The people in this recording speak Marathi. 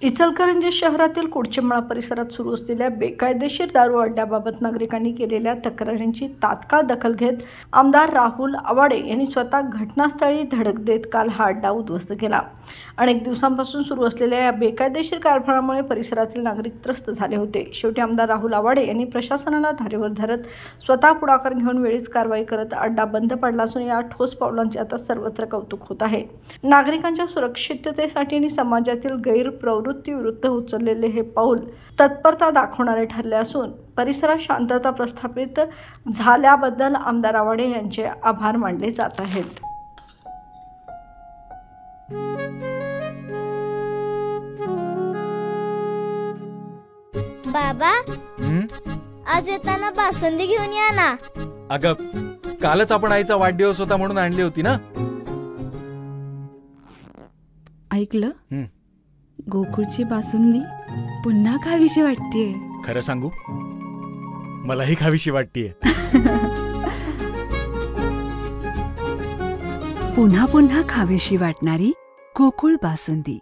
इचलकरंजी शहरातील कुडचेमळा परिसरात सुरू असलेल्या बेकायदेशीर दारू अड्ड्याबाबत नागरिकांनी केलेल्या तक्रारींची तात्काळ दखल घेत आमदार राहुल आवाडे यांनी स्वतः घटनास्थळी धडक देत काल हा अड्डा उद्ध्वस्त केला। अनेक दिवसांपासून सुरू असलेल्या या बेकायदेशीर कारभारामुळे परिसरातील नागरिक त्रस्त झाले होते। शेवटी आमदार राहुल आवाडे यांनी प्रशासनाला धारेवर धरत स्वतः पुढाकार घेऊन वेळीच कारवाई करत अड्डा बंद पडला असून या ठोस पावलांचे आता सर्वत्र कौतुक होत आहे। नागरिकांच्या सुरक्षिततेसाठी आणि समाजातील गैरप्रवृत्ती विरुद्ध उचललेले हे पाऊल तत्परता दाखवणारे ठरले असून परिसरात शांतता प्रस्थापित झाल्याबद्दल आमदार आवाडे यांचे आभार मानले जात आहेत। बाबा, आज येताना बासुंदी घेऊन या ना। अगं, कालच आपण आईचा वाढदिवस होता म्हणून आणली होती ना। ऐकलं, गोकुळची बासुंदी पुन्हा खावीशी वाटतेय। खरं सांगू, मलाही खावीशी वाटतेय। पुन्हा पुन्हा खावीशी वाटणारी गोकुळ बासुंदी।